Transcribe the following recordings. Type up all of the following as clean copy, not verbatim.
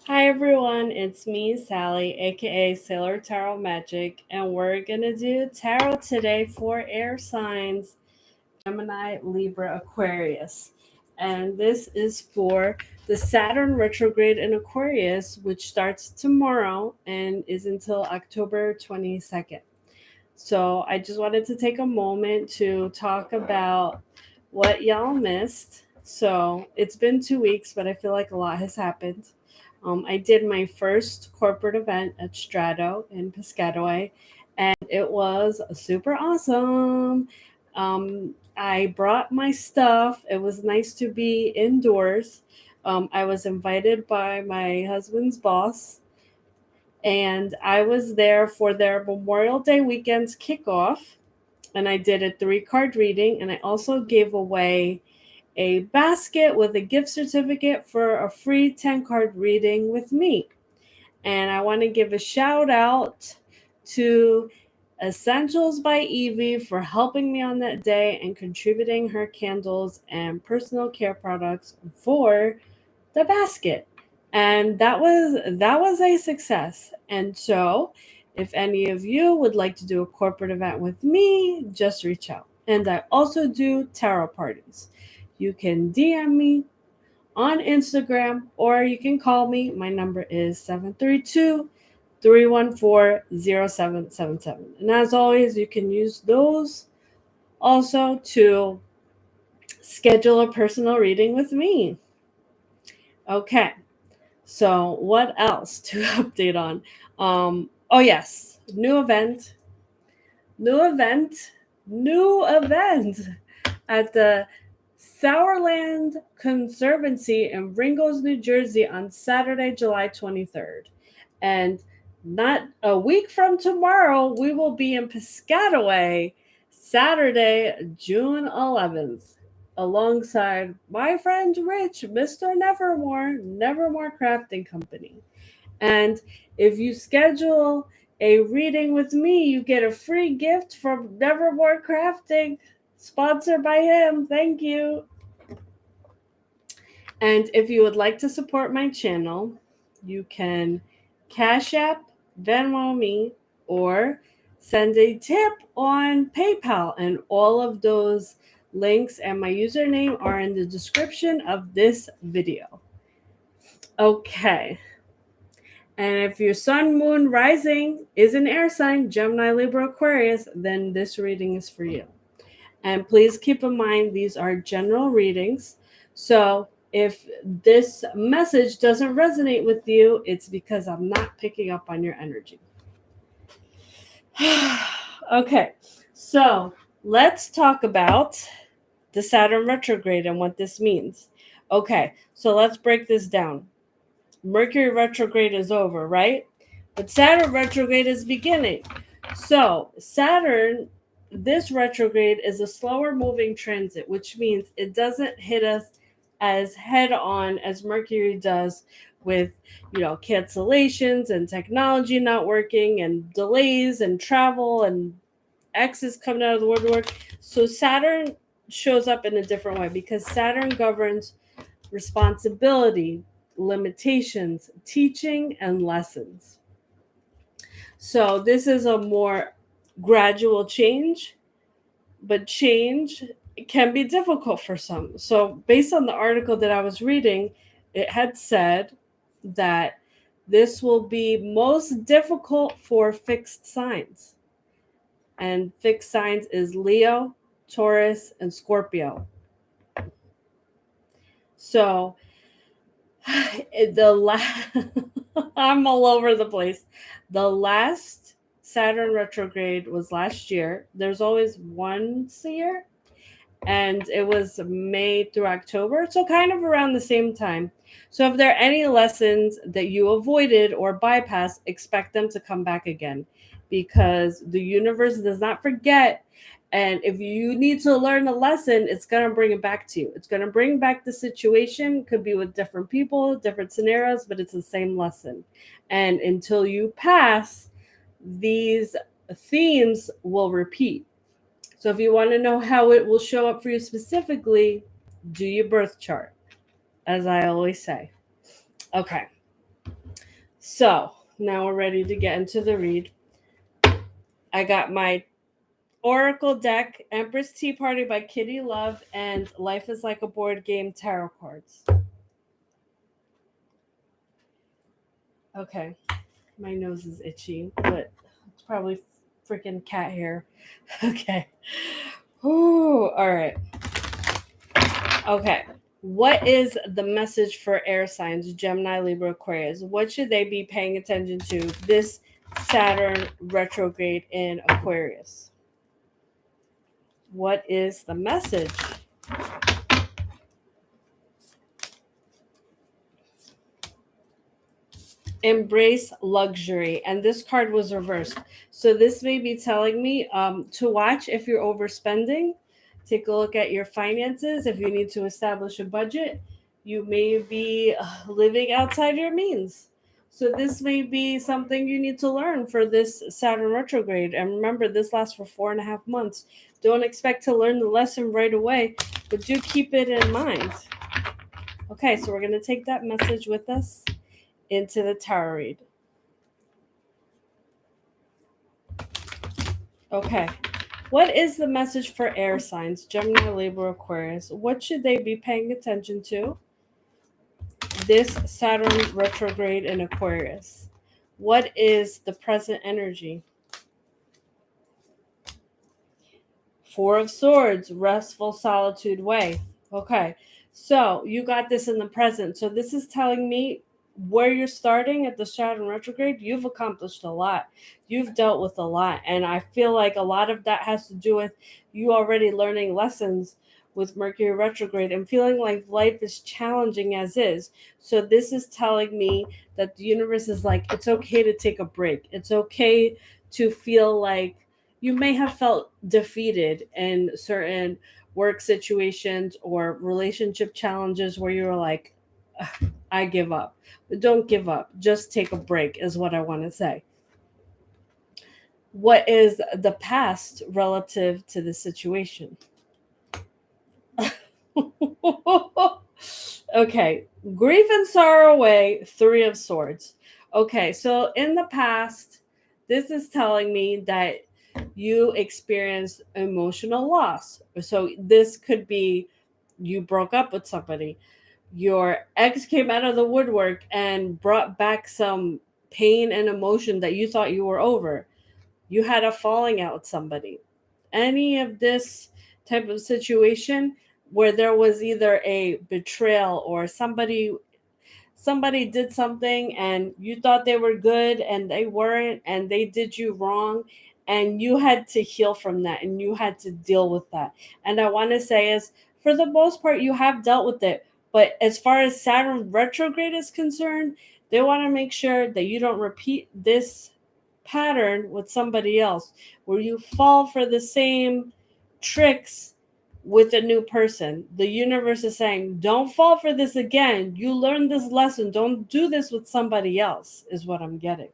Hi everyone, it's me, Sally, aka Sailor Tarot Magic, and we're gonna do tarot today for air signs Gemini, Libra, Aquarius. And this is for the Saturn retrograde in Aquarius, which starts tomorrow and is until October 22nd. So I just wanted to take a moment to talk about what y'all missed. So it's been 2 weeks, but I feel like a lot has happened. I did my first corporate event at Strato in Piscataway, and it was super awesome. I brought my stuff. It was nice to be indoors. I was invited by my husband's boss, and I was there for their Memorial Day weekend's kickoff. And I did a 3 card reading, and I also gave away a basket with a gift certificate for a free 10 card reading with me. And I want to give a shout out to Essentials by Evie for helping me on that day and contributing her candles and personal care products for the basket. And that was a success. And so if any of you would like to do a corporate event with me, just reach out. And I also do tarot parties. You can DM me on Instagram or you can call me. My number is 732-314-0777. And as always, you can use those also to schedule a personal reading with me. Okay. So, what else to update on? Oh, yes, new event, new event at the Sourland Conservancy in Ringgold, New Jersey on Saturday, July 23rd. And not a week from tomorrow, we will be in Piscataway Saturday, June 11th, alongside my friend Rich, Mr. Nevermore Crafting Company. And if you schedule a reading with me, you get a free gift from Nevermore Crafting, sponsored by him. Thank you. And if you would like to support my channel, you can Cash App, Venmo me, or send a tip on PayPal. And all of those links and my username are in the description of this video. Okay. And if your sun, moon, rising is an air sign, Gemini, Libra, Aquarius, then this reading is for you. And please keep in mind these are general readings. So if this message doesn't resonate with you, it's because I'm not picking up on your energy. Okay, so let's talk about the Saturn retrograde and what this means. Okay, so let's break this down. Mercury retrograde is over, right? But Saturn retrograde is beginning. So, Saturn, this retrograde is a slower moving transit, which means it doesn't hit us as head on as Mercury does with, cancellations and technology not working and delays and travel and X's coming out of the woodwork. So, Saturn shows up in a different way because Saturn governs responsibility, limitations, teaching, and lessons. So this is a more gradual change, but change can be difficult for some. So based on the article that I was reading, it had said that this will be most difficult for fixed signs. And fixed signs is Leo, Taurus, and Scorpio. So I'm all over the place. The last Saturn retrograde was last year. There's always once a year, and it was May through October, so kind of around the same time. So if there are any lessons that you avoided or bypassed, expect them to come back again because the universe does not forget. And if you need to learn a lesson, it's going to bring it back to you. It's going to bring back the situation, could be with different people, different scenarios, but it's the same lesson. And until you pass, these themes will repeat. So if you want to know how it will show up for you specifically, do your birth chart, as I always say. Okay. So now we're ready to get into the read. I got my Oracle deck, Empress Tea Party by Kitty Love, and Life is Like a Board Game tarot cards. Okay, my nose is itchy, but it's probably freaking cat hair. Okay. Ooh, all right. Okay. What is the message for air signs, Gemini, Libra, Aquarius? What should they be paying attention to this Saturn retrograde in Aquarius? What is the message? Embrace luxury, and this card was reversed, so this may be telling me to watch if you're overspending. Take a look at your finances. If you need to establish a budget, you may be living outside your means, so this may be something you need to learn for this Saturn retrograde. And remember, this lasts for 4.5 months. Don't expect to learn the lesson right away, but do keep it in mind. Okay, so we're going to take that message with us into the tarot read. Okay. What is the message for air signs, Gemini, Libra, Aquarius? What should they be paying attention to this Saturn retrograde in Aquarius? What is the present energy? Four of Swords, restful solitude way. Okay. So you got this in the present. So this is telling me where you're starting at the Saturn retrograde, you've accomplished a lot. You've dealt with a lot. And I feel like a lot of that has to do with you already learning lessons with Mercury retrograde and feeling like life is challenging as is. So this is telling me that the universe is like, it's okay to take a break. It's okay to feel like you may have felt defeated in certain work situations or relationship challenges where you were like, I give up. But don't give up. Just take a break, is what I want to say. What is the past relative to the situation? Okay. Grief and sorrow away, Three of Swords. Okay. So in the past, this is telling me that you experienced emotional loss. So this could be you broke up with somebody, your ex came out of the woodwork and brought back some pain and emotion that you thought you were over. You had a falling out with somebody. Any of this type of situation where there was either a betrayal or somebody did something and you thought they were good and they weren't, and they did you wrong, and you had to heal from that and you had to deal with that. And I want to say is, for the most part, you have dealt with it, but as far as Saturn retrograde is concerned, they want to make sure that you don't repeat this pattern with somebody else where you fall for the same tricks with a new person. The universe is saying, don't fall for this again. You learned this lesson. Don't do this with somebody else, is what I'm getting.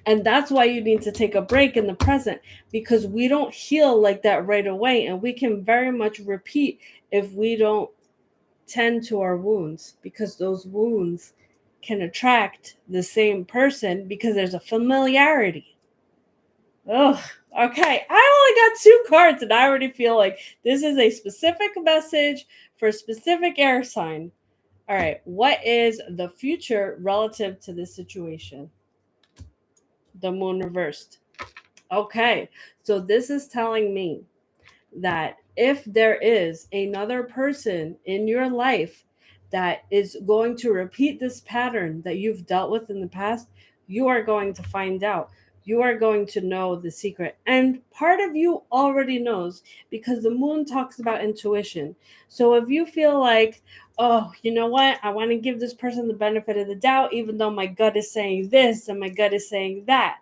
And that's why you need to take a break in the present, because we don't heal like that right away. And we can very much repeat if we don't tend to our wounds, because those wounds can attract the same person because there's a familiarity. Oh, okay. I only got 2 cards and I already feel like this is a specific message for a specific air sign. All right. What is the future relative to this situation? The moon reversed. Okay. So this is telling me that if there is another person in your life that is going to repeat this pattern that you've dealt with in the past, you are going to find out. You are going to know the secret. And part of you already knows, because the moon talks about intuition. So if you feel like, oh, you know what? I want to give this person the benefit of the doubt, even though my gut is saying this and my gut is saying that,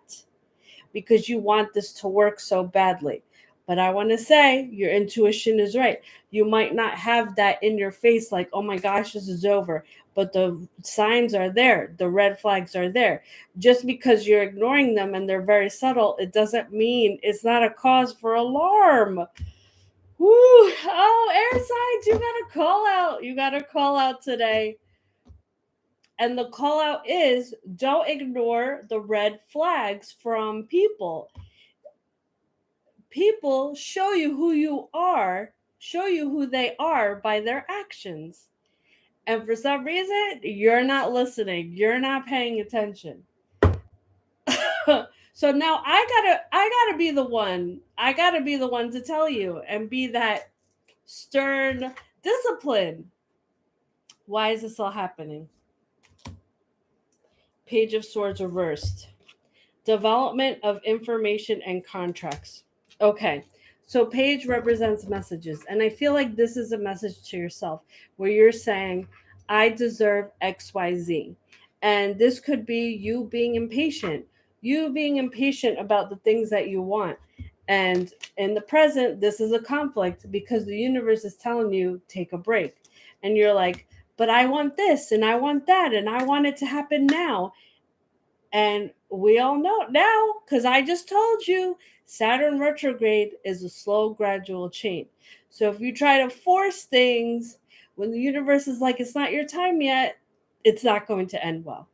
because you want this to work so badly. But I want to say your intuition is right. You might not have that in your face like, oh my gosh, this is over. But the signs are there. The red flags are there. Just because you're ignoring them and they're very subtle, it doesn't mean it's not a cause for alarm. Woo! Oh, air signs, you got to call out. You got to call out today. And the call out is, don't ignore the red flags from people. People show you who you are, show you who they are by their actions. And for some reason, you're not listening. You're not paying attention. So now I gotta be the one. I gotta be the one to tell you and be that stern discipline. Why is this all happening? Page of Swords reversed. Development of information and contracts. Okay. So page represents messages. And I feel like this is a message to yourself where you're saying, I deserve XYZ. And this could be you being impatient, about the things that you want. And in the present, this is a conflict because the universe is telling you, take a break. And you're like, but I want this and I want that and I want it to happen now. And we all know now, because I just told you, Saturn retrograde is a slow, gradual change. So if you try to force things when the universe is like, it's not your time yet, it's not going to end well.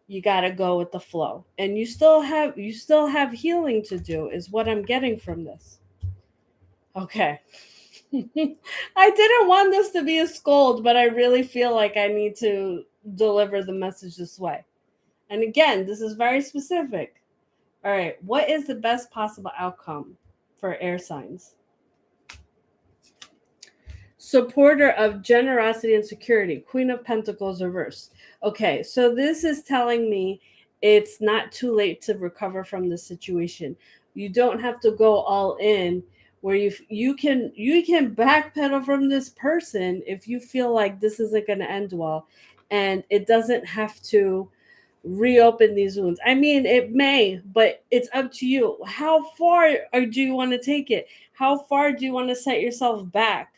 You got to go with the flow. And you still have healing to do, is what I'm getting from this. Okay. I didn't want this to be a scold, but I really feel like I need to deliver the message this way. And again, this is very specific. All right, what is the best possible outcome for air signs? Supporter of generosity and security, Queen of Pentacles reversed. Okay, so this is telling me it's not too late to recover from the situation. You don't have to go all in, where you can backpedal from this person if you feel like this isn't going to end well, and it doesn't have to reopen these wounds. I mean, it may, but it's up to you. How far do you want to take it? How far do you want to set yourself back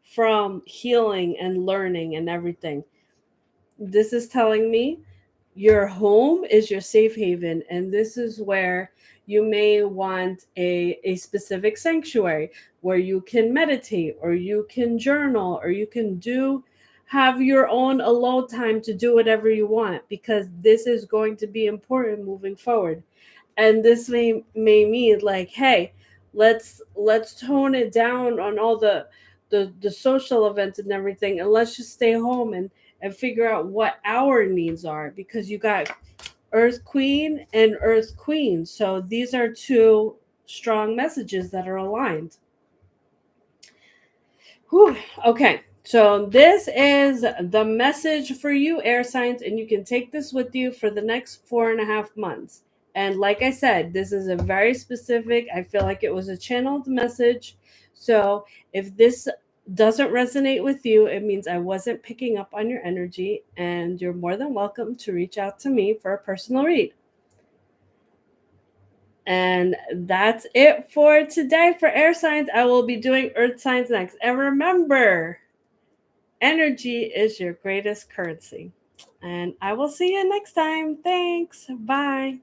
from healing and learning and everything? This is telling me your home is your safe haven, and this is where you may want a specific sanctuary where you can meditate, or you can journal, or you can have your own alone time to do whatever you want, because this is going to be important moving forward. And this may mean like, hey, let's tone it down on all the social events and everything, and let's just stay home and figure out what our needs are, because you got Earth Queen and Earth Queen. So these are two strong messages that are aligned. Whew. Okay. So this is the message for you, air signs, and you can take this with you for the next 4.5 months. And like I said, this is a very specific, I feel like it was a channeled message. So if this doesn't resonate with you, it means I wasn't picking up on your energy, and you're more than welcome to reach out to me for a personal read. And that's it for today for air signs. I will be doing earth signs next. And remember, energy is your greatest currency. And I will see you next time. Thanks. Bye.